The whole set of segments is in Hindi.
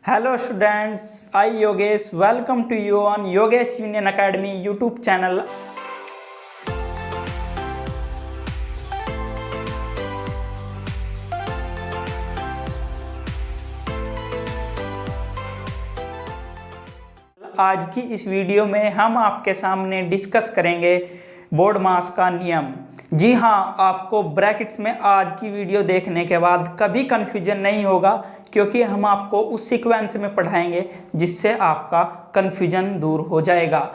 Hello students, I Yogesh. Welcome to you on Yogesh Union Academy YouTube channel. आज की इस वीडियो में हम आपके सामने डिस्कस करेंगे बोर्ड मास का नियम। जी हाँ, आपको ब्रैकेट्स में आज की वीडियो देखने के बाद कभी कन्फ्यूजन नहीं होगा, क्योंकि हम आपको उस सीक्वेंस में पढ़ाएंगे जिससे आपका कन्फ्यूजन दूर हो जाएगा।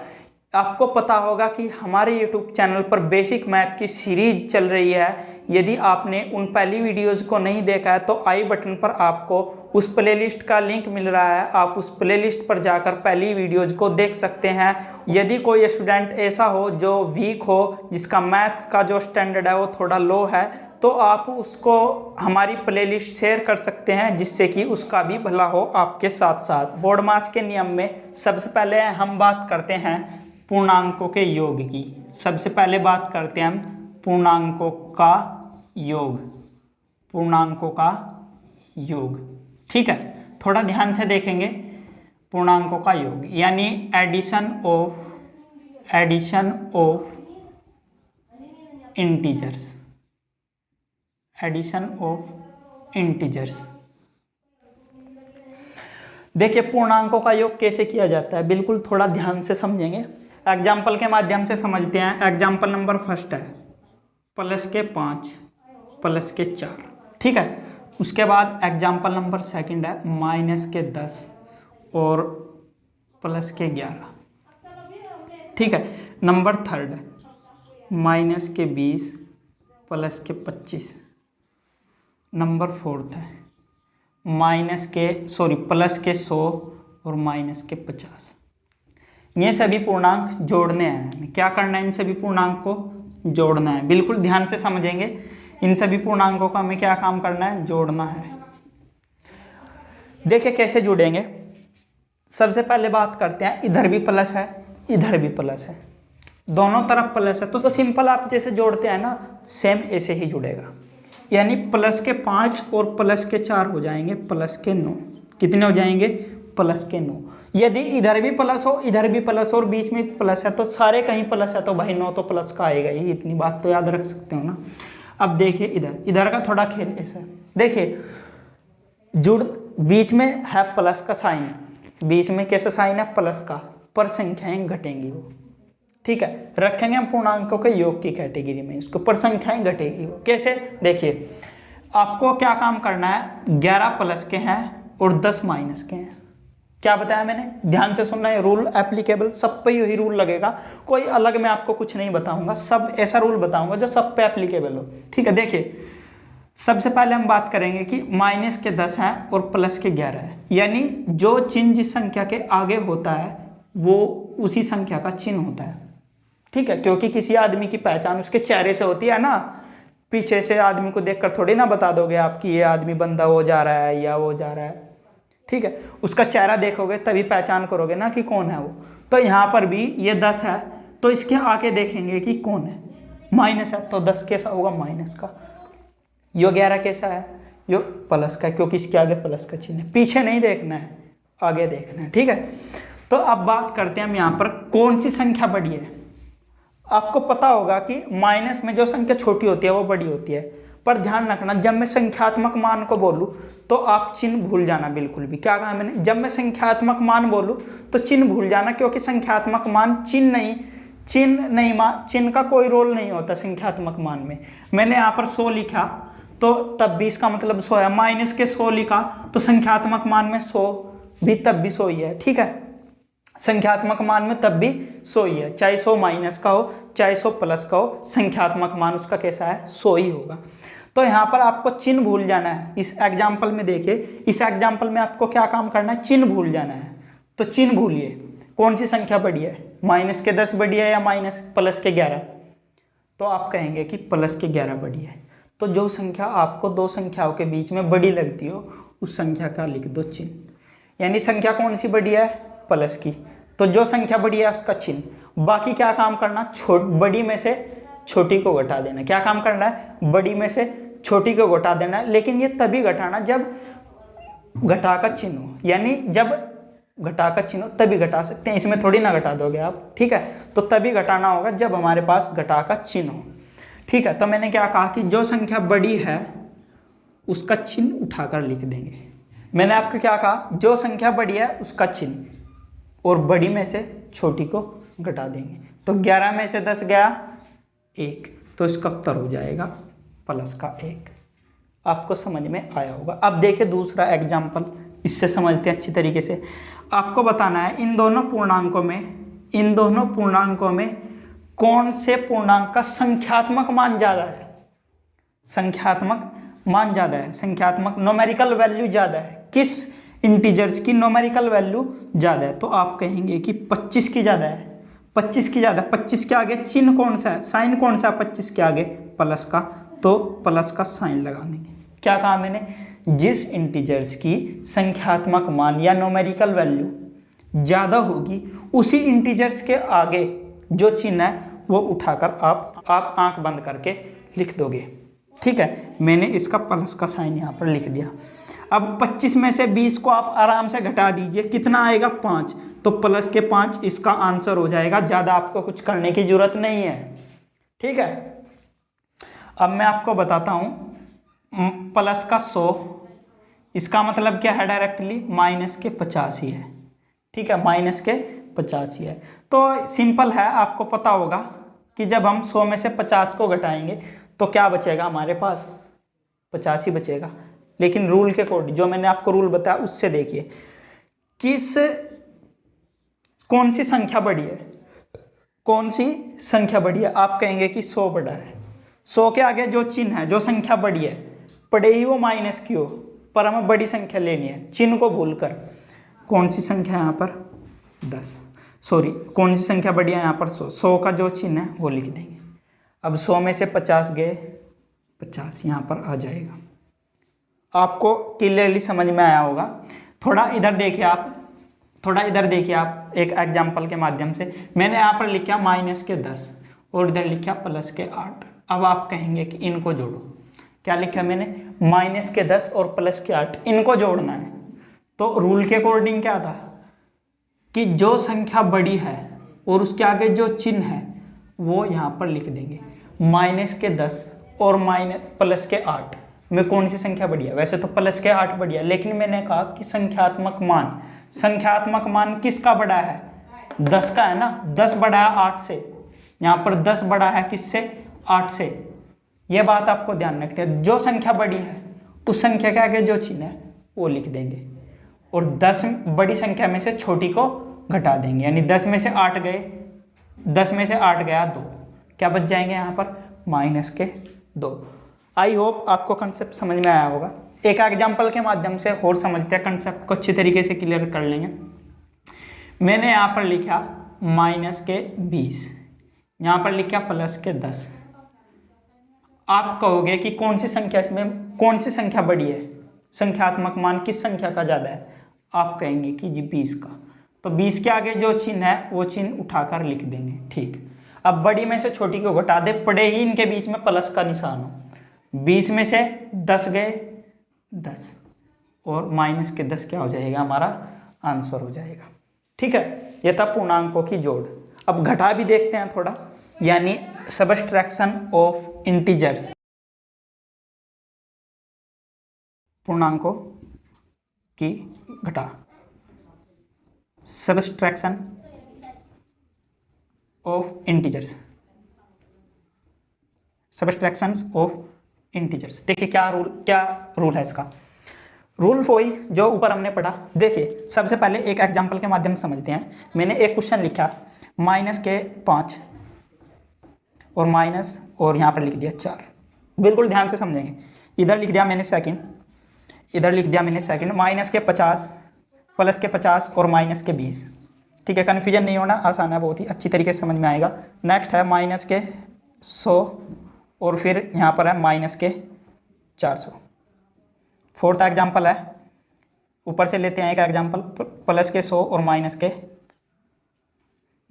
आपको पता होगा कि हमारे YouTube चैनल पर बेसिक मैथ की सीरीज चल रही है। यदि आपने उन पहली वीडियोज़ को नहीं देखा है तो आई बटन पर आपको उस प्लेलिस्ट का लिंक मिल रहा है, आप उस प्लेलिस्ट पर जाकर पहली वीडियोज़ को देख सकते हैं। यदि कोई स्टूडेंट ऐसा हो जो वीक हो, जिसका मैथ का जो स्टैंडर्ड है वो थोड़ा लो है, तो आप उसको हमारी प्लेलिस्ट शेयर कर सकते हैं, जिससे कि उसका भी भला हो आपके साथ साथ। बोर्ड मास के नियम में सबसे पहले हम बात करते हैं पूर्णांकों के योग की। सबसे पहले बात करते हैं हम पूर्णांकों का योग। पूर्णांकों का योग, ठीक है। थोड़ा ध्यान से देखेंगे। पूर्णांकों का योग यानी addition of integers. Addition of integers. देखिए पूर्णांकों का योग कैसे किया जाता है, बिल्कुल थोड़ा ध्यान से समझेंगे। एग्जाम्पल के माध्यम से समझते हैं। एग्जाम्पल नंबर फर्स्ट है +5 +4, ठीक है। उसके बाद एग्जाम्पल नंबर सेकंड है -10 और +11, ठीक है। नंबर थर्ड है -20 +25। नंबर फोर्थ है +100 और -50। ये सभी पूर्णांक जोड़ने हैं। क्या करना है, इन सभी पूर्णांक को जोड़ना है। बिल्कुल ध्यान से समझेंगे। इन सभी पूर्णांकों का हमें क्या काम करना है, जोड़ना है। देखिए कैसे जुड़ेंगे। सबसे पहले बात करते हैं, इधर भी प्लस है इधर भी प्लस है, दोनों तरफ प्लस है, तो सिंपल आप जैसे जोड़ते हैं ना, सेम ऐसे ही जुड़ेगा। यानी +5 और +4 हो जाएंगे +9। कितने हो जाएंगे, +9। यदि इधर भी प्लस हो इधर भी प्लस हो और बीच में प्लस है, तो सारे कहीं प्लस है, तो भाई 9 तो प्लस का आएगा ही। इतनी बात तो याद रख सकते हो ना। अब देखिए इधर का थोड़ा खेल ऐसा। देखिए बीच में है प्लस का साइन, बीच में कैसा साइन है, प्लस का, पर संख्याएं घटेंगी वो, ठीक है। रखेंगे हम पूर्णांकों के योग की कैटेगरी में, उसके ऊपर संख्याएं घटेगी वो। कैसे, देखिए आपको क्या काम करना है, 11 प्लस के हैं और 10 माइनस के हैं। क्या बताया मैंने, ध्यान से सुनना है। रूल एप्लीकेबल सब पे यही रूल लगेगा, कोई अलग मैं आपको कुछ नहीं बताऊंगा, सब ऐसा रूल बताऊंगा जो सब पे एप्लीकेबल हो, ठीक है। देखिए सबसे पहले हम बात करेंगे कि -10 है और +11 है। यानी जो चिन्ह जिस संख्या के आगे होता है वो उसी संख्या का चिन्ह होता है, ठीक है। क्योंकि किसी आदमी की पहचान उसके चेहरे से होती है ना। पीछे से आदमी को देखकर थोड़ी ना बता दोगे आप कि ये आदमी बंदा हो जा रहा है या वो जा रहा है, ठीक है। उसका चेहरा देखोगे तभी पहचान करोगे ना कि कौन है वो। तो यहाँ पर भी ये 10 है, तो इसके आगे देखेंगे कि कौन है, माइनस है, तो 10 कैसा होगा, माइनस का। यो 11 कैसा है, यो प्लस का, क्योंकि इसके आगे प्लस का चिन्ह है। पीछे नहीं देखना है, आगे देखना है, ठीक है। तो अब बात करते हैं हम यहाँ पर कौन सी संख्या बड़ी है। आपको पता होगा कि माइनस में जो संख्या छोटी होती है वो बड़ी होती है, पर ध्यान रखना जब मैं संख्यात्मक मान को बोलूं तो आप चिन्ह भूल जाना बिल्कुल भी। क्या कहा मैंने, जब मैं संख्यात्मक मान बोलूं तो चिन्ह भूल जाना, क्योंकि संख्यात्मक मान चिन्ह का कोई रोल नहीं होता संख्यात्मक मान में। मैंने यहाँ पर 100 लिखा तो तब भी इसका मतलब 100 है, माइनस के 100 लिखा तो संख्यात्मक मान में 100 भी तब भी 100 ही है, ठीक है। संख्यात्मक मान में तब भी 100 ही है, चाहे 100 माइनस का हो चाहे 100 प्लस का हो, संख्यात्मक मान उसका कैसा है, 100 ही होगा। तो यहाँ पर आपको चिन्ह भूल जाना है। इस एग्जाम्पल में देखिए, इस एग्जाम्पल में आपको क्या काम करना है, चिन्ह भूल जाना है। तो चिन्ह भूलिए, कौन सी संख्या बड़ी है, -10 बड़ी है या +11। तो आप कहेंगे कि +11 बड़ी है। तो जो संख्या आपको दो संख्याओं के बीच में बड़ी लगती हो उस संख्या का लिख दो चिन्ह। यानी संख्या कौन सी बड़ी है, प्लस की, तो जो संख्या बड़ी है उसका चिन्ह। बाकी क्या काम करना, बड़ी में से छोटी को घटा देना। क्या काम करना है, बड़ी में से छोटी को घटा देना है। लेकिन ये तभी घटाना जब घटा का चिन्ह हो, यानी जब घटा का चिन्ह हो तभी घटा सकते हैं, इसमें थोड़ी ना घटा दोगे आप, ठीक है। तो तभी घटाना होगा जब हमारे पास घटा का चिन्ह हो, ठीक है। तो मैंने क्या कहा कि जो संख्या बड़ी है उसका चिन्ह उठाकर लिख देंगे। मैंने आपको क्या कहा, जो संख्या बड़ी है उसका चिन्ह, और बड़ी में से छोटी को घटा देंगे। तो 11 में से 10 गया 1, तो इसका उत्तर हो जाएगा प्लस का 1। आपको समझ में आया होगा। अब देखिए दूसरा एग्जाम्पल, इससे समझते हैं अच्छी तरीके से। आपको बताना है इन दोनों पूर्णांकों में कौन से पूर्णांक का संख्यात्मक मान ज़्यादा है। संख्यात्मक मान ज़्यादा है, संख्यात्मक नोमेरिकल वैल्यू ज़्यादा है, किस इंटीजर्स की नोमेरिकल वैल्यू ज़्यादा है। तो आप कहेंगे कि 25 की ज़्यादा है, 25 की ज़्यादा। 25 के आगे चिन्ह कौन सा है, साइन कौन सा है 25 के आगे, प्लस का, तो प्लस का साइन लगा देंगे। क्या कहा मैंने, जिस इंटीजर्स की संख्यात्मक मान या नोमेरिकल वैल्यू ज़्यादा होगी उसी इंटीजर्स के आगे जो चिन्ह है वो उठाकर आप आंख बंद करके लिख दोगे, ठीक है। मैंने इसका प्लस का साइन यहाँ पर लिख दिया। अब 25 में से 20 को आप आराम से घटा दीजिए, कितना आएगा 5, तो प्लस के 5 इसका आंसर हो जाएगा। ज़्यादा आपको कुछ करने की जरूरत नहीं है, ठीक है। अब मैं आपको बताता हूँ प्लस का 100, इसका मतलब क्या है, डायरेक्टली माइनस के 50 ही है, ठीक है, माइनस के 50 ही है। तो सिंपल है, आपको पता होगा कि जब हम 100 में से 50 को घटाएंगे तो क्या बचेगा हमारे पास, 50 ही बचेगा। लेकिन रूल के अकॉर्डिंग, जो मैंने आपको रूल बताया उससे देखिए कौन सी संख्या बड़ी है, कौन सी संख्या बड़ी है। आप कहेंगे कि 100 बड़ा है, 100 के आगे जो चिन्ह है, जो संख्या बड़ी है, पड़े ही वो माइनस की हो, पर हमें बड़ी संख्या लेनी है, चिन्ह को भूलकर। कौन सी संख्या है यहाँ पर 10, सॉरी कौन सी संख्या बड़ी है यहाँ पर 100, 100 का जो चिन्ह है वो लिख देंगे। अब 100 में से 50 गए 50 यहाँ पर आ जाएगा। आपको क्लियरली समझ में आया होगा। थोड़ा इधर देखिए आप, एक एग्जाम्पल के माध्यम से। मैंने यहाँ पर लिखा माइनस के 10 और इधर लिखा प्लस के 8। अब आप कहेंगे कि इनको जोड़ो। क्या लिखा मैंने, माइनस के 10 और प्लस के 8, इनको जोड़ना है। तो रूल के अकॉर्डिंग क्या था कि जो संख्या बड़ी है और उसके आगे जो चिन्ह है वो यहाँ पर लिख देंगे। माइनस के 10 और प्लस के 8 में कौन सी संख्या बड़ी है। वैसे तो प्लस के 8 बड़ी है, लेकिन मैंने कहा कि संख्यात्मक मान किसका बड़ा है, 10 का है ना। 10 बड़ा है 8 से, यहाँ पर 10 बड़ा है किससे, 8 से। यह बात आपको ध्यान रखनी है। जो संख्या बड़ी है उस संख्या के आगे जो चिन्ह है वो लिख देंगे, और 10 बड़ी संख्या में से छोटी को घटा देंगे। यानी 10 में से 8 गए, 10 में से 8 गया 2, क्या बच जाएंगे यहाँ पर, माइनस के 2। आई होप आपको कंसेप्ट समझ में आया होगा। एक एग्जाम्पल के माध्यम से और समझते हैं, कंसेप्ट को अच्छी तरीके से क्लियर कर लेंगे। मैंने यहाँ पर लिखा माइनस के 20, यहाँ पर लिखा प्लस के 10। आप कहोगे कि कौन सी संख्या, इसमें कौन सी संख्या बड़ी है, संख्यात्मक मान किस संख्या का ज़्यादा है। आप कहेंगे कि जी 20 का। तो 20 के आगे जो चिन्ह है वो चिन्ह उठाकर लिख देंगे, ठीक। अब बड़ी में से छोटी को घटा दे, पड़े ही इनके बीच में प्लस का निशान हो। 20 में से 10 गए 10, और माइनस के 10 क्या हो जाएगा, हमारा आंसर हो जाएगा, ठीक है। यह था पूर्णांकों की जोड़। अब घटा भी देखते हैं थोड़ा, यानी सबट्रैक्शन ऑफ इंटीजर्स, पूर्णांकों की घटा, subtraction of integers, subtractions of integers. देखिए क्या रूल है इसका। रूल वही जो ऊपर हमने पढ़ा। देखिए सबसे पहले एक एग्जांपल के माध्यम से समझते हैं। मैंने एक क्वेश्चन लिखा माइनस के 5 और माइनस, और यहाँ पर लिख दिया 4। बिल्कुल ध्यान से समझेंगे। इधर लिख दिया मैंने सेकंड, इधर लिख दिया मैंने सेकंड। माइनस के 50, प्लस के 50 और माइनस के 20, ठीक है। कन्फ्यूजन नहीं होना, आसान है, बहुत ही अच्छी तरीके से समझ में आएगा। नेक्स्ट है माइनस के 100 और फिर यहाँ पर है माइनस के 400। फोर्थ एग्जाम्पल है, ऊपर से लेते हैं एक एग्जाम्पल, प्लस के 100 और माइनस के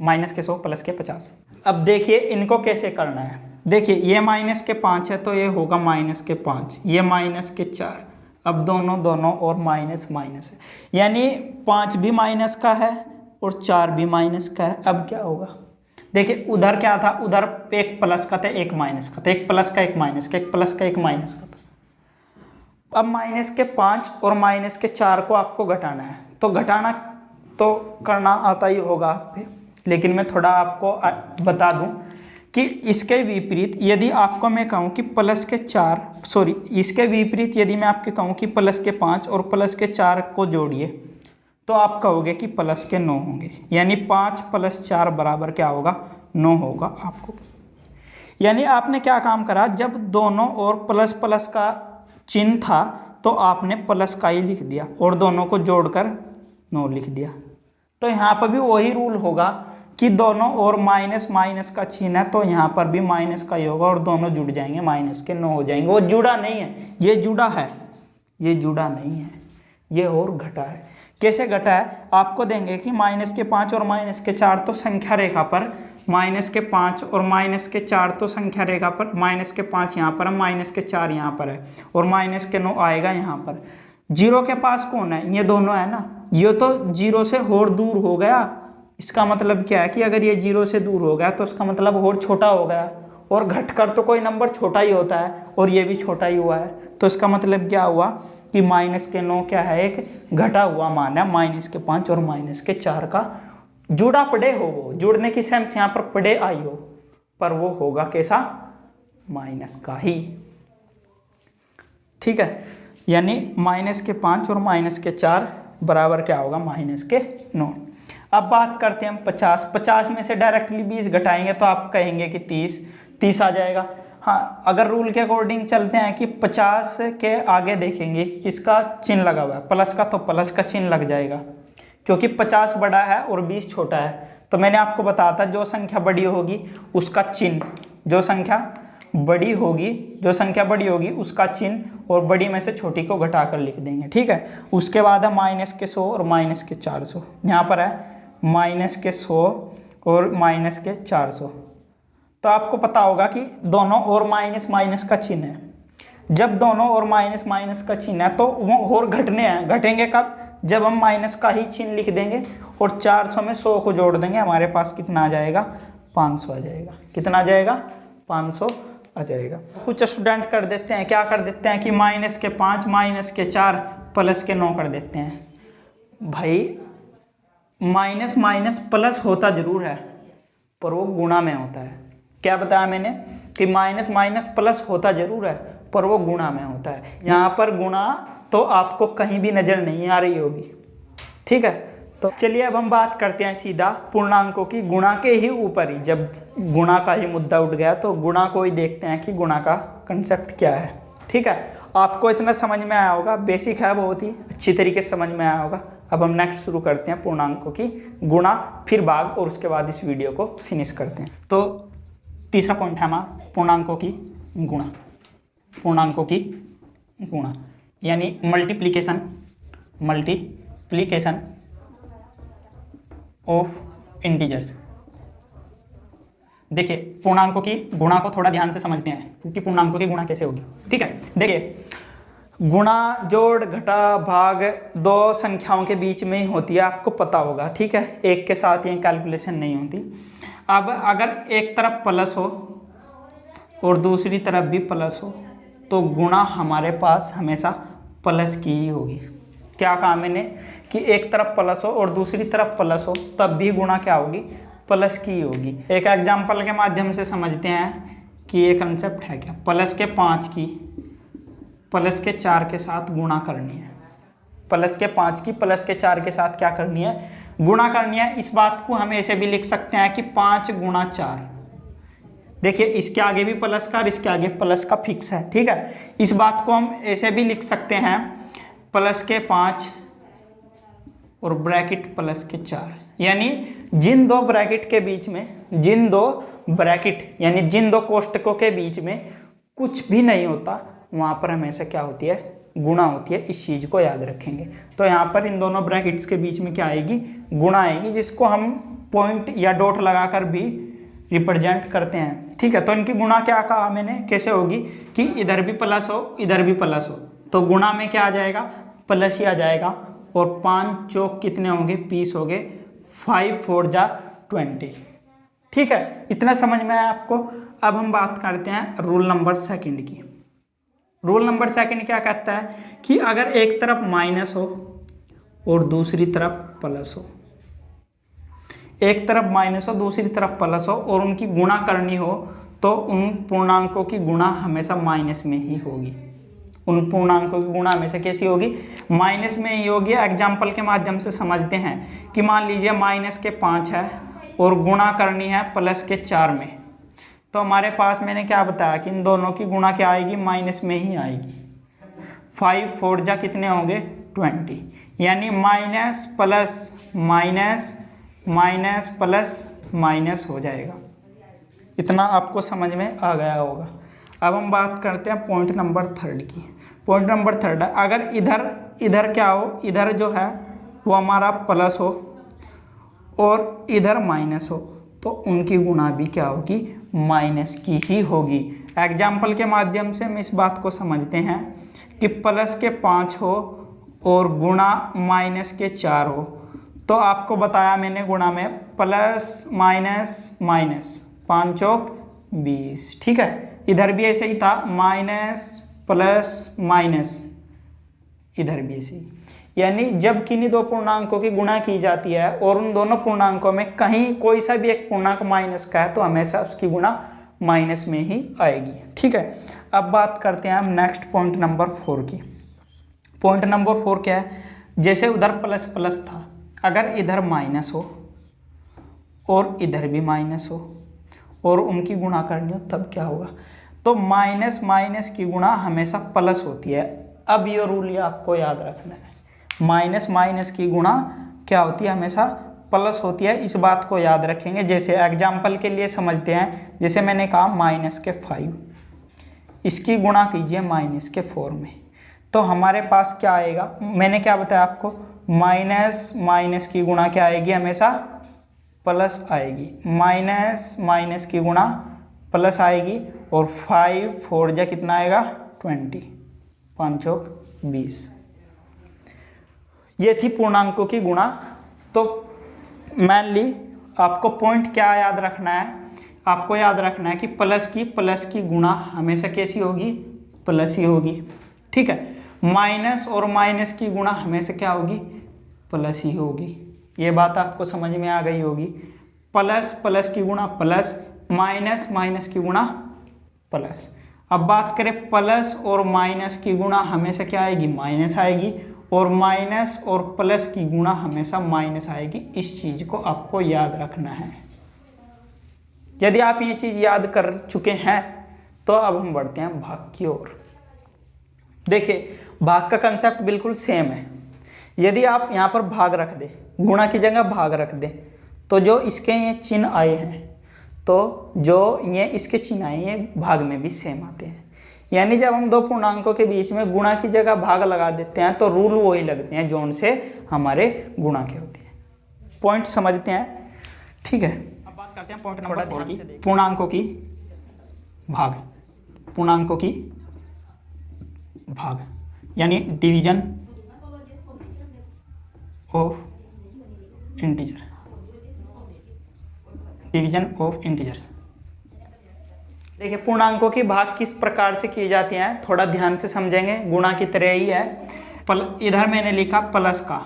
100 प्लस के 50। अब देखिए इनको कैसे करना है। देखिए ये माइनस के 5 है तो ये होगा माइनस के 5, ये माइनस के 4। अब दोनों दोनों और माइनस माइनस है, यानी 5 भी माइनस का है और 4 भी माइनस का है। अब क्या होगा, देखिए उधर क्या था, उधर एक प्लस का था एक माइनस का था, एक प्लस का एक माइनस का, एक प्लस का एक माइनस का था। अब माइनस के 5 और माइनस के 4 को आपको घटाना है, तो घटाना तो करना आता ही होगा आप पे, लेकिन मैं थोड़ा आपको बता दूं कि इसके विपरीत यदि आपको मैं कहूं कि प्लस के 4 सॉरी इसके विपरीत यदि मैं आपके कहूं कि प्लस के 5 और प्लस के 4 को जोड़िए तो आप कहोगे कि प्लस के 9 होंगे, यानी 5 + 4 बराबर क्या होगा, 9 होगा आपको। यानी आपने क्या काम करा, जब दोनों और प्लस प्लस का चिन्ह था तो आपने प्लस का ही लिख दिया और दोनों को जोड़कर 9 लिख दिया। तो यहाँ पर भी वही रूल होगा कि दोनों और माइनस माइनस का चिन्ह है तो यहाँ पर भी माइनस का ही होगा और दोनों जुड़ जाएंगे, माइनस के 9 हो जाएंगे। वो जुड़ा नहीं है, ये जुड़ा है, ये जुड़ा नहीं है, ये और घटा है। कैसे घटा है, आपको देंगे कि माइनस के 5 और माइनस के 4 तो संख्या रेखा पर, माइनस के 5 और माइनस के 4 तो संख्या रेखा पर, माइनस के 5 यहाँ पर है, माइनस के 4 यहाँ पर है और माइनस के 9 आएगा यहाँ पर। जीरो के पास कौन है, ये दोनों है ना, ये तो जीरो से और दूर हो गया। इसका मतलब क्या है कि अगर ये जीरो से दूर हो गया तो इसका मतलब और छोटा हो गया, और घटकर तो कोई नंबर छोटा ही होता है और ये भी छोटा ही हुआ है। तो इसका मतलब क्या हुआ कि माइनस के 9 क्या है, एक घटा हुआ मान है, माइनस के 5 और माइनस के 4 का जुड़ा पड़े हो, वो जुड़ने की सेंस यहाँ पर पड़े आई हो, पर वो होगा कैसा, माइनस का ही। ठीक है, यानी माइनस के 5 और माइनस के 4 बराबर क्या होगा, माइनस के 9। अब बात करते हैं हम 50 में से डायरेक्टली 20 घटाएंगे तो आप कहेंगे कि 30 आ जाएगा। हाँ, अगर रूल के अकॉर्डिंग चलते हैं कि 50 के आगे देखेंगे किसका चिन्ह लगा हुआ है, प्लस का, तो प्लस का चिन्ह लग जाएगा क्योंकि 50 बड़ा है और 20 छोटा है। तो मैंने आपको बताया था जो संख्या बड़ी होगी उसका चिन्ह, जो संख्या बड़ी होगी उसका चिन्ह और बड़ी में से छोटी को घटाकर लिख देंगे। ठीक है, उसके बाद है माइनस के 100 और माइनस के 400, यहाँ पर है माइनस के 100 और माइनस के 400। तो आपको पता होगा कि दोनों और माइनस माइनस का चिन्ह है, जब दोनों और माइनस माइनस का चिन्ह है तो वो और घटने हैं, घटेंगे कब, जब हम माइनस का ही चिन्ह लिख देंगे और 400 में 100 को जोड़ देंगे, हमारे पास कितना आ जाएगा, 500 आ जाएगा। कितना आ जाएगा, 500 आ जाएगा। कुछ स्टूडेंट कर देते हैं, क्या कर देते हैं कि माइनस के 5 माइनस के 4 प्लस के 9 कर देते हैं। भाई माइनस माइनस प्लस होता जरूर है पर वो गुणा में होता है। क्या बताया मैंने कि माइनस माइनस प्लस होता जरूर है पर वो गुणा में होता है। यहाँ पर गुणा तो आपको कहीं भी नजर नहीं आ रही होगी। ठीक है, तो चलिए अब हम बात करते हैं सीधा पूर्णांकों की, गुणा के ही ऊपर ही। जब गुणा का ही मुद्दा उठ गया तो गुणा को ही देखते हैं कि गुणा का कंसेप्ट क्या है। ठीक है, आपको इतना समझ में आया होगा, बेसिक है, बहुत ही अच्छी तरीके से समझ में आया होगा। अब हम नेक्स्ट शुरू करते हैं पूर्णांकों की गुणा, फिर भाग, और उसके बाद इस वीडियो को फिनिश करते हैं। तो तीसरा पॉइंट है हमारा पूर्णांकों की गुणा। पूर्णांकों की गुणा यानी मल्टीप्लिकेशन ऑफ इंटीजर्स। देखिए पूर्णांकों की गुणा को थोड़ा ध्यान से समझते हैं क्योंकि पूर्णांकों की गुणा कैसे होगी। ठीक है, देखिए गुणा जोड़ घटा भाग दो संख्याओं के बीच में ही होती है, आपको पता होगा। ठीक है, एक के साथ ये कैलकुलेशन नहीं होती। अब अगर एक तरफ प्लस हो और दूसरी तरफ भी प्लस हो तो गुणा हमारे पास हमेशा प्लस की ही होगी। क्या कहा मैंने कि एक तरफ प्लस हो और दूसरी तरफ प्लस हो तब भी गुणा क्या होगी, प्लस की ही होगी। एक एग्जाम्पल के माध्यम से समझते हैं कि ये कंसेप्ट है क्या। प्लस के 5 की प्लस के 4 के साथ गुणा करनी है, प्लस के 5 की प्लस के 4 के साथ क्या करनी है, गुणा करनी है। इस बात को हम ऐसे भी लिख सकते हैं कि 5 गुणा 4। देखिए इसके आगे भी प्लस का और इसके आगे प्लस का फिक्स है। ठीक है, इस बात को हम ऐसे भी लिख सकते हैं प्लस के 5 और ब्रैकेट प्लस के 4, यानी जिन दो ब्रैकेट के बीच में, जिन दो ब्रैकेट यानी जिन दो कोष्टकों के बीच में कुछ भी नहीं होता वहां पर हमेशा क्या होती है, गुणा होती है। इस चीज को याद रखेंगे। तो यहाँ पर इन दोनों ब्रैकेट्स के बीच में क्या आएगी, गुणा आएगी, जिसको हम पॉइंट या डॉट लगाकर भी रिप्रेजेंट करते हैं। ठीक है, तो इनकी गुणा क्या कहा मैंने, कैसे होगी कि इधर भी प्लस हो इधर भी प्लस हो तो गुणा में क्या आ जाएगा, प्लस ही आ जाएगा। और 5 चौक कितने होंगे, 20 हो गए, 5 4 जा 20। ठीक है, इतना समझ में आया आपको। अब हम बात करते हैं रूल नंबर सेकंड की। रूल नंबर सेकंड क्या कहता है कि अगर एक तरफ माइनस हो और दूसरी तरफ प्लस हो, एक तरफ माइनस हो दूसरी तरफ प्लस हो और उनकी गुणा करनी हो, तो उन पूर्णांकों की गुणा हमेशा माइनस में ही होगी। उन पूर्णांकों की गुणा हमेशा कैसी होगी, माइनस में ही होगी। एग्जाम्पल के माध्यम से समझते हैं कि मान लीजिए माइनस के 5 है और गुणा करनी है प्लस के 4 में, तो हमारे पास मैंने क्या बताया कि इन दोनों की गुणा क्या आएगी, माइनस में ही आएगी। 5 4 जा कितने होंगे, 20, यानी minus plus minus minus plus minus हो जाएगा। इतना आपको समझ में आ गया होगा। अब हम बात करते हैं पॉइंट नंबर 3 की। पॉइंट नंबर 3, अगर इधर क्या हो, इधर जो है वो हमारा प्लस हो और इधर माइनस हो, तो उनकी गुणा भी क्या होगी, माइनस की ही होगी। एग्जाम्पल के माध्यम से हम इस बात को समझते हैं कि प्लस के 5 हो और गुणा माइनस के 4 हो, तो आपको बताया मैंने गुणा में प्लस माइनस माइनस, 5 चौक 20। ठीक है, इधर भी ऐसे ही था, माइनस प्लस माइनस, इधर भी ऐसे ही। यानी जब किन्हीं दो पूर्णांकों की गुणा की जाती है और उन दोनों पूर्णांकों में कहीं कोई सा भी एक पूर्णांक माइनस का है, तो हमेशा उसकी गुणा माइनस में ही आएगी। ठीक है, अब बात करते हैं हम नेक्स्ट पॉइंट नंबर 4 की। पॉइंट नंबर 4 क्या है, जैसे उधर प्लस प्लस था, अगर इधर माइनस हो और इधर भी माइनस हो और उनकी गुणा करनी हो, तब क्या होगा, तो माइनस माइनस की गुणा हमेशा प्लस होती है। अब ये रूल ये आपको याद रखना है, माइनस माइनस की गुणा क्या होती है, हमेशा प्लस होती है। इस बात को याद रखेंगे। जैसे एग्जाम्पल के लिए समझते हैं, जैसे मैंने कहा माइनस के 5, इसकी गुणा कीजिए माइनस के 4 में, तो हमारे पास क्या आएगा, मैंने क्या बताया आपको, माइनस माइनस की गुणा क्या आएगी, हमेशा प्लस आएगी। माइनस माइनस की गुणा प्लस आएगी और 5 4 जा कितना आएगा, 20, 5 चौक 20। ये थी पूर्णांकों की गुणा। तो मेनली आपको पॉइंट क्या याद रखना है, आपको याद रखना है कि प्लस की गुणा हमेशा कैसी होगी, प्लस ही होगी। ठीक है, माइनस और माइनस की गुणा हमेशा क्या होगी, प्लस ही होगी। ये बात आपको समझ में आ गई होगी। प्लस की गुणा प्लस, माइनस माइनस की गुणा प्लस। अब बात करें प्लस और माइनस की गुणा हमेशा क्या आएगी, माइनस आएगी, और माइनस और प्लस की गुणा हमेशा माइनस आएगी। इस चीज को आपको याद रखना है। यदि आप ये चीज याद कर चुके हैं तो अब हम बढ़ते हैं भाग की ओर। देखिए, भाग का कंसेप्ट बिल्कुल सेम है। यदि आप यहाँ पर भाग रख दें, गुणा की जगह भाग रख दें, तो जो इसके ये चिन्ह आए हैं, तो जो ये इसके चिन्ह आए ये भाग में भी सेम आते हैं। यानी जब हम दो पूर्णांकों के बीच में गुणा की जगह भाग लगा देते हैं, तो रूल वही लगते हैं जो उनसे हमारे गुणा के होते हैं। पॉइंट समझते हैं। ठीक है, अब बात करते हैं पॉइंट नंबर 4 की, पूर्णांकों की भाग। पूर्णांकों की भाग यानी division of integer, division of integers. देखिए, पूर्णांकों की भाग किस प्रकार से की जाती हैं, थोड़ा ध्यान से समझेंगे। गुणा की तरह ही है। इधर मैंने लिखा प्लस का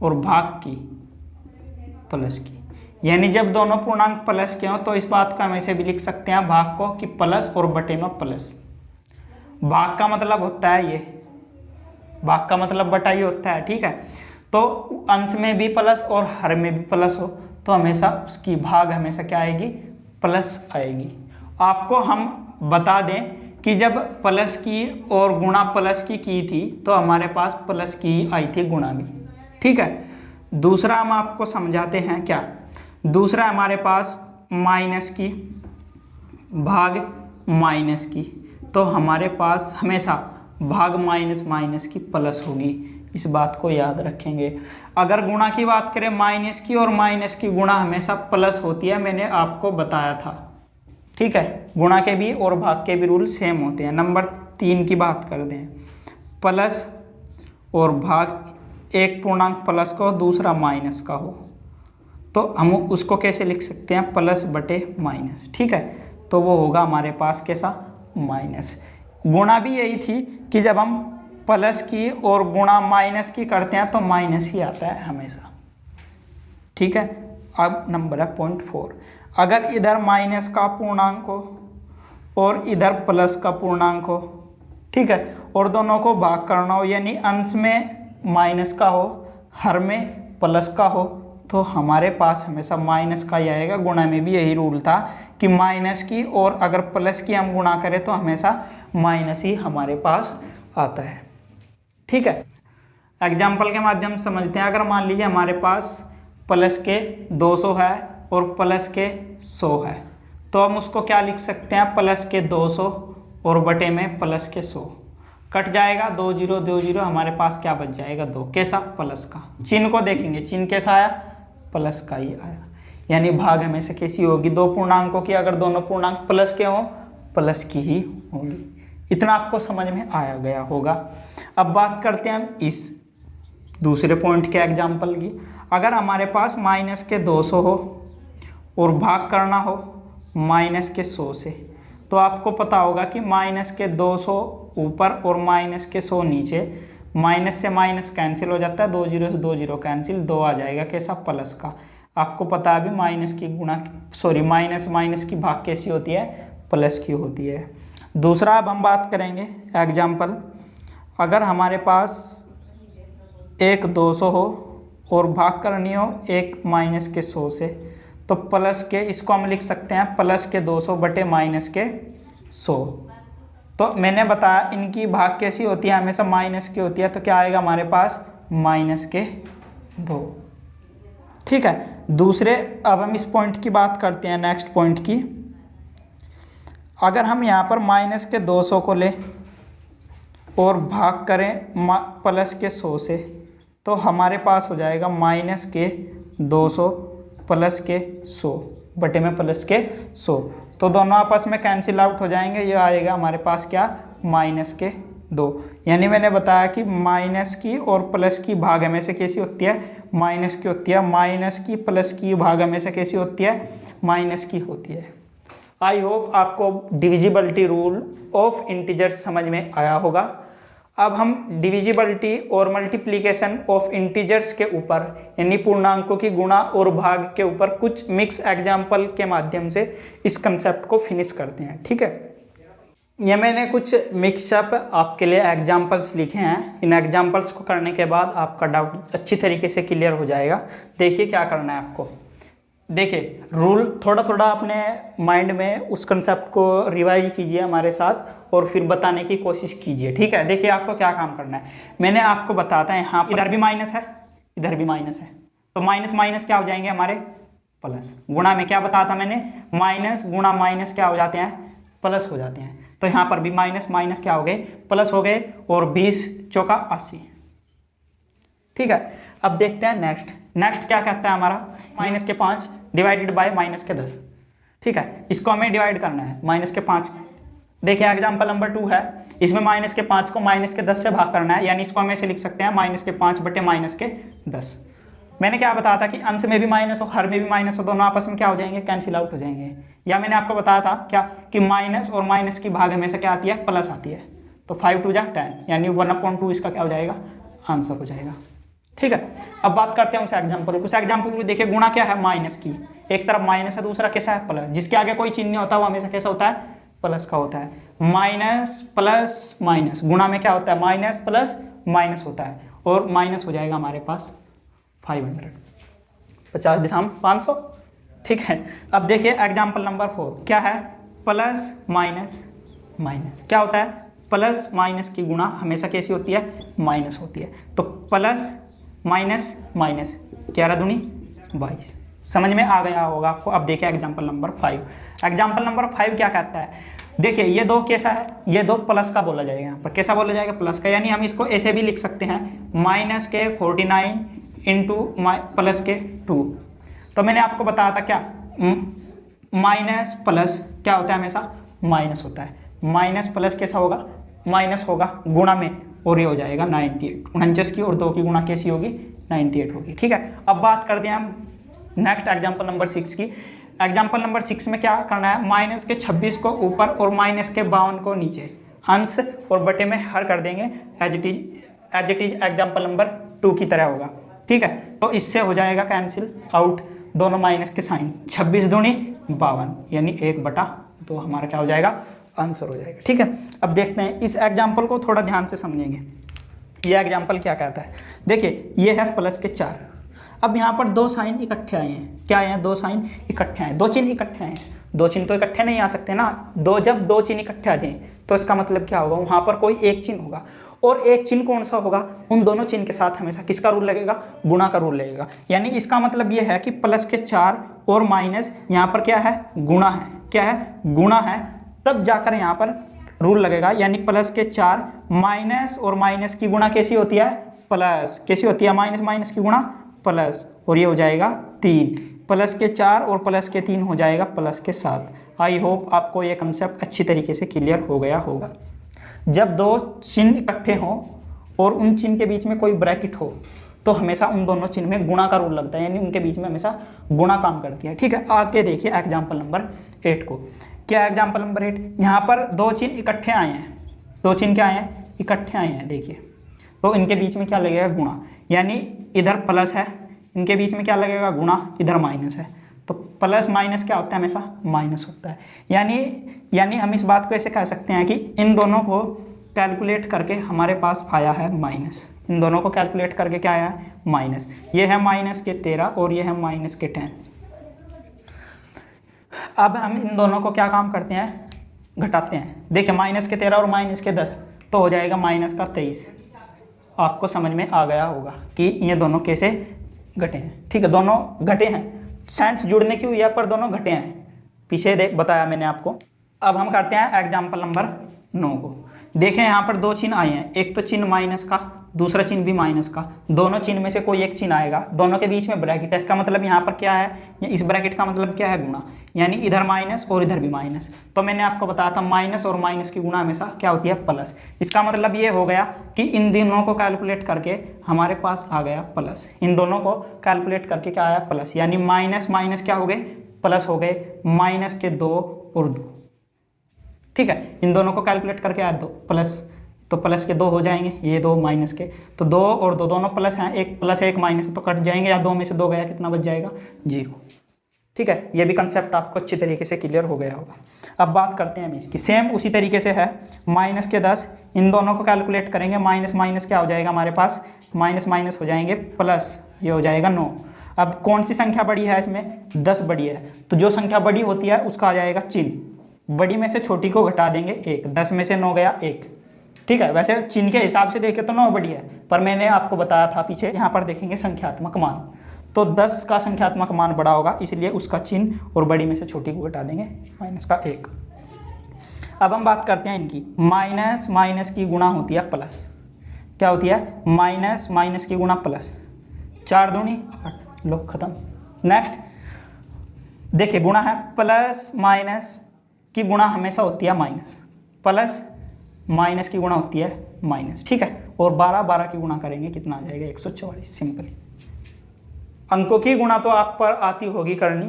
और भाग की प्लस की, यानी जब दोनों पूर्णांक प्लस के हों तो इस बात का हम ऐसे भी लिख सकते हैं भाग को कि प्लस और बटे में प्लस। भाग का मतलब होता है ये, भाग का मतलब बटा ही होता है। ठीक है, तो अंश में भी प्लस और हर में भी प्लस हो तो हमेशा उसकी भाग हमेशा क्या आएगी, प्लस आएगी। आपको हम बता दें कि जब प्लस की और गुणा प्लस की थी तो हमारे पास प्लस की आई थी गुणा भी। ठीक है, दूसरा हम आपको समझाते हैं। क्या दूसरा, हमारे पास माइनस की भाग माइनस की, तो हमारे पास हमेशा भाग माइनस माइनस की प्लस होगी। इस बात को याद रखेंगे। अगर गुणा की बात करें, माइनस की और माइनस की गुणा हमेशा प्लस होती है, मैंने आपको बताया था। ठीक है, गुणा के भी और भाग के भी रूल सेम होते हैं। नंबर 3 की बात कर दें, प्लस और भाग एक पूर्णांक प्लस का हो दूसरा माइनस का हो, तो हम उसको कैसे लिख सकते हैं, प्लस बटे माइनस। ठीक है, तो वो होगा हमारे पास कैसा, माइनस। गुणा भी यही थी कि जब हम प्लस की और गुणा माइनस की करते हैं तो माइनस ही आता है हमेशा। ठीक है, अब नंबर है 0.4। अगर इधर माइनस का पूर्णांक हो और इधर प्लस का पूर्णांक हो, ठीक है, और दोनों को भाग करना हो, यानी अंश में माइनस का हो हर में प्लस का हो, तो हमारे पास हमेशा माइनस का ही आएगा। गुणा में भी यही रूल था कि माइनस की और अगर प्लस की हम गुणा करें तो हमेशा माइनस ही हमारे पास आता है। ठीक है, एग्जाम्पल के माध्यम से समझते हैं। अगर मान लीजिए हमारे पास प्लस के 200 है और प्लस के 100 है, तो हम उसको क्या लिख सकते हैं, प्लस के 200 और बटे में प्लस के 100, कट जाएगा 2 0 2 0, हमारे पास क्या बच जाएगा 2, कैसा, प्लस का। चिन्ह को देखेंगे, चिन्ह कैसा आया, प्लस का ही आया, यानी भाग हमेशा कैसी होगी, दो पूर्णांकों की अगर दोनों पूर्णांक प्लस के हों प्लस की ही होगी। इतना आपको समझ में आया गया होगा। अब बात करते हैं हम इस दूसरे पॉइंट के एग्जाम्पल की। अगर हमारे पास माइनस के 200 हो और भाग करना हो माइनस के 100 से, तो आपको पता होगा कि माइनस के 200 ऊपर और माइनस के 100 नीचे, माइनस से माइनस कैंसिल हो जाता है, 2 0 से 2 0 कैंसिल, 2 आ जाएगा कैसा, प्लस का। आपको पता है अभी माइनस की गुणा माइनस माइनस की भाग कैसी होती है, प्लस की होती है। दूसरा अब हम बात करेंगे एग्जाम्पल। अगर हमारे पास एक 200 हो और भाग करनी हो एक माइनस के 100 से, तो प्लस के, इसको हम लिख सकते हैं प्लस के 200 बटे माइनस के 100। तो मैंने बताया इनकी भाग कैसी होती है, हमेशा माइनस की होती है, तो क्या आएगा हमारे पास, माइनस के 2। ठीक है, दूसरे अब हम इस पॉइंट की बात करते हैं, नेक्स्ट पॉइंट की। अगर हम यहाँ पर माइनस के 200 को ले और भाग करें प्लस के 100 से, तो हमारे पास हो जाएगा माइनस के 200 प्लस के 100 बटे में प्लस के 100, तो दोनों आपस में कैंसिल आउट हो जाएंगे। ये आएगा हमारे पास क्या, माइनस के 2। यानी मैंने बताया कि माइनस की और प्लस की भाग हमेशा कैसी होती है, माइनस की होती है। माइनस की प्लस की भाग हमेशा कैसी होती है, माइनस की होती है। आई होप आपको डिविजिबिलिटी रूल ऑफ इंटीजर्स समझ में आया होगा। अब हम डिविजिबिलिटी और मल्टीप्लिकेशन ऑफ इंटीजर्स के ऊपर, यानी पूर्णांकों की गुणा और भाग के ऊपर कुछ मिक्स एग्जाम्पल के माध्यम से इस कंसेप्ट को फिनिश करते हैं। ठीक है, ये मैंने कुछ मिक्सअप आपके लिए एग्जाम्पल्स लिखे हैं। इन एग्जाम्पल्स को करने के बाद आपका डाउट अच्छी तरीके से क्लियर हो जाएगा। देखिए क्या करना है आपको। देखिए रूल थोड़ा थोड़ा अपने माइंड में उस कंसेप्ट को रिवाइज कीजिए हमारे साथ और फिर बताने की कोशिश कीजिए। ठीक है, देखिए आपको क्या काम करना है। मैंने आपको बताता है यहाँ इधर भी माइनस है, इधर भी माइनस है, तो माइनस माइनस क्या हो जाएंगे हमारे, प्लस। गुणा में क्या बताया था मैंने, माइनस गुणा माइनस क्या हो जाते हैं, प्लस हो जाते हैं। तो यहाँ पर भी माइनस माइनस क्या हो गए, प्लस हो गए, और 20 चौका 80। ठीक है, अब देखते हैं नेक्स्ट क्या कहता है हमारा, माइनस के 5 डिवाइडेड बाय माइनस के 10। ठीक है, इसको हमें डिवाइड करना है, माइनस के 5। देखिए एग्जाम्पल नंबर 2 है, इसमें माइनस के 5 को माइनस के 10 से भाग करना है, यानी इसको हम ऐसे लिख सकते हैं माइनस के 5 बटे माइनस के 10। मैंने क्या बताया था कि अंश में भी माइनस हो हर में भी माइनस हो, दोनों आपस में क्या हो जाएंगे, कैंसिल आउट हो जाएंगे। या मैंने आपको बताया था क्या कि माइनस और माइनस की भाग हमेशा क्या आती है, प्लस आती है। तो 5 2 जा 10, यानी 1/2 इसका क्या हो जाएगा, आंसर हो जाएगा। ठीक है, अब बात करते हैं उस एग्जाम्पल को। देखिए गुणा क्या है, माइनस की, एक तरफ माइनस है दूसरा कैसा है, प्लस। जिसके आगे कोई चिन्ह नहीं होता वो हमेशा कैसा होता है, प्लस का होता है। माइनस प्लस माइनस, गुणा में क्या होता है, माइनस प्लस माइनस होता है, और माइनस हो जाएगा हमारे पास 500, 50 दिशा 500। ठीक है, अब देखिए एग्जाम्पल नंबर 4 क्या है, प्लस माइनस माइनस क्या होता है, प्लस माइनस की गुणा हमेशा कैसी होती है, माइनस होती है। तो प्लस माइनस माइनस 11 दूनी 22। समझ में आ गया होगा आपको। अब देखिए एग्जाम्पल नंबर 5। एग्जाम्पल नंबर 5 क्या कहता है, देखिए ये 2 कैसा है, ये 2 प्लस का बोला जाएगा, यहाँ पर कैसा बोला जाएगा, प्लस का। यानी हम इसको ऐसे भी लिख सकते हैं, माइनस के 49 इंटू प्लस के 2। तो मैंने आपको बताया था क्या, माइनस प्लस क्या होता है, हमेशा माइनस होता है। माइनस प्लस कैसा होगा, माइनस होगा, गुणा में और ये हो जाएगा 98। 49 की और 2 की गुणा कैसी होगी, 98 होगी। ठीक है, अब बात करते हैं हम नेक्स्ट एग्जाम्पल नंबर 6 की। एग्जाम्पल नंबर 6 में क्या करना है, माइनस के 26 को ऊपर और माइनस के 52 को नीचे, अंश और बटे में हर कर देंगे, as it is example number 2 की तरह होगा। ठीक है, तो इससे हो जाएगा कैंसिल आउट दोनों माइनस के साइन, 26 दूनी 52 यानी 1/2 हमारा क्या हो जाएगा, आंसर हो जाएगा। ठीक है, अब देखते हैं इस एग्जाम्पल को थोड़ा ध्यान से समझेंगे। ये एग्जाम्पल क्या कहता है, देखिए ये है प्लस के 4। अब यहाँ पर 2 साइन इकट्ठे आए हैं, क्या आए हैं, 2 साइन इकट्ठे आए, 2 चिन्ह इकट्ठे आए हैं। 2 चिन्ह तो इकट्ठे नहीं आ सकते ना, जब 2 चिन्ह इकट्ठे आ जाएं तो इसका मतलब क्या होगा, वहाँ पर कोई एक चिन्ह होगा, और एक चिन्ह कौन सा होगा, उन दोनों चिन्ह के साथ हमेशा किसका रूल लगेगा, गुणा का रूल लगेगा। यानी इसका मतलब ये है कि प्लस के 4 और माइनस यहाँ पर क्या है, गुणा है, क्या है, गुणा है, तब जाकर यहाँ पर रूल लगेगा। यानी प्लस के 4 माइनस और माइनस की गुणा कैसी होती है, प्लस, कैसी होती है, माइनस माइनस की गुणा प्लस, और ये हो जाएगा 3, प्लस के 4 और प्लस के 3 हो जाएगा प्लस के 7। आई होप आपको ये कंसेप्ट अच्छी तरीके से क्लियर हो गया होगा। जब 2 चिन्ह इकट्ठे हों और उन चिन्ह के बीच में कोई ब्रैकेट हो तो हमेशा उन दोनों चिन्ह में गुणा का रूल लगता है, यानी उनके बीच में हमेशा गुणा काम करती है। ठीक है, आगे देखिए एग्जाम्पल नंबर 8 को। क्या एग्जाम्पल नंबर 8, यहाँ पर 2 चिन्ह इकट्ठे आए हैं, 2 चिन्ह क्या आए हैं, इकट्ठे आए हैं। देखिए तो इनके बीच में क्या लगेगा, गुणा, यानी इधर प्लस है, इनके बीच में क्या लगेगा, गुणा, इधर माइनस है, तो प्लस माइनस क्या होता है, हमेशा माइनस होता है। यानी हम इस बात को ऐसे कह सकते हैं कि इन दोनों को कैलकुलेट करके हमारे पास आया है माइनस, इन दोनों को कैलकुलेट करके क्या आया है, माइनस। ये है माइनस के 13 और ये है माइनस के 10। अब हम इन दोनों को क्या काम करते हैं, घटाते हैं। देखिए माइनस के 13 और माइनस के 10 तो हो जाएगा माइनस का 23। आपको समझ में आ गया होगा कि ये दोनों कैसे घटे हैं। ठीक है, दोनों घटे हैं, साइंस जुड़ने की हुई है पर दोनों घटे हैं, पीछे बताया मैंने आपको। अब हम करते हैं एग्जाम्पल नंबर 9 को। देखें यहाँ पर 2 चिन्ह आए हैं, एक तो चिन्ह माइनस का, दूसरा चिन्ह भी माइनस का, दोनों चिन्ह में से कोई एक चिन्ह आएगा, दोनों के बीच में ब्रैकेट है। इसका मतलब यहाँ पर क्या है, इस ब्रैकेट का मतलब क्या है, गुणा, यानी इधर माइनस और इधर भी माइनस। तो मैंने आपको बताया था माइनस और माइनस की गुणा हमेशा क्या होती है, प्लस। इसका मतलब ये हो गया कि इन दोनों को कैलकुलेट करके हमारे पास आ गया प्लस, इन दोनों को कैलकुलेट करके क्या आया, प्लस। यानी माइनस माइनस क्या हो गए, प्लस हो गए, माइनस के 2 और 2। ठीक है, इन दोनों को कैलकुलेट करके आया 2 प्लस, तो प्लस के 2 हो जाएंगे, ये 2 माइनस के, तो 2 और 2 दोनों प्लस हैं, एक प्लस 1 माइनस तो कट जाएंगे, या 2 में से 2 गया, कितना बच जाएगा, 0। ठीक है, ये भी कंसेप्ट आपको अच्छी तरीके से क्लियर हो गया होगा। अब बात करते हैं हम इसकी, सेम उसी तरीके से है, माइनस के 10, इन दोनों को कैलकुलेट करेंगे, माइनस माइनस क्या हो जाएगा हमारे पास, माइनस माइनस हो जाएंगे प्लस, ये हो जाएगा 9। अब कौन सी संख्या बड़ी है इसमें, 10 बड़ी है, तो जो संख्या बड़ी होती है उसका आ जाएगा चिन्ह, बड़ी में से छोटी को घटा देंगे 1, 10 में से 9 गया 1। ठीक है, वैसे चिन्ह के हिसाब से देखें तो 9 बड़ी है, पर मैंने आपको बताया था पीछे, यहाँ पर देखेंगे संख्यात्मक मान, तो 10 का संख्यात्मक मान बड़ा होगा, इसलिए उसका चिन्ह और बड़ी में से छोटी को घटा देंगे, माइनस का 1। अब हम बात करते हैं इनकी, माइनस माइनस की गुणा होती है प्लस, क्या होती है, माइनस माइनस की गुणा प्लस, 4 दूनी 8, लो खत्म। नेक्स्ट देखिए गुणा है, प्लस माइनस की गुणा हमेशा होती है माइनस, प्लस माइनस की गुणा होती है माइनस। ठीक है, और 12 12 की गुणा करेंगे, कितना आ जाएगा, 144। सिंपली अंकों की गुणा तो आप पर आती होगी करनी,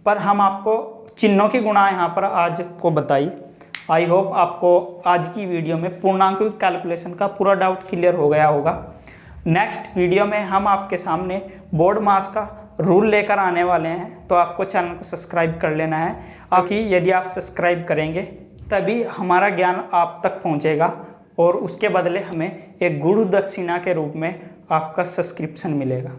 पर हम आपको चिन्हों की गुणा यहाँ पर आज को बताई। आई होप आपको आज की वीडियो में पूर्णांकों की कैलकुलेशन का पूरा डाउट क्लियर हो गया होगा। नेक्स्ट वीडियो में हम आपके सामने बोर्ड मास का रूल लेकर आने वाले हैं, तो आपको चैनल को सब्सक्राइब कर लेना है, क्योंकि यदि आप सब्सक्राइब करेंगे तभी हमारा ज्ञान आप तक पहुंचेगा, और उसके बदले हमें एक गुरु दक्षिणा के रूप में आपका सब्सक्रिप्शन मिलेगा।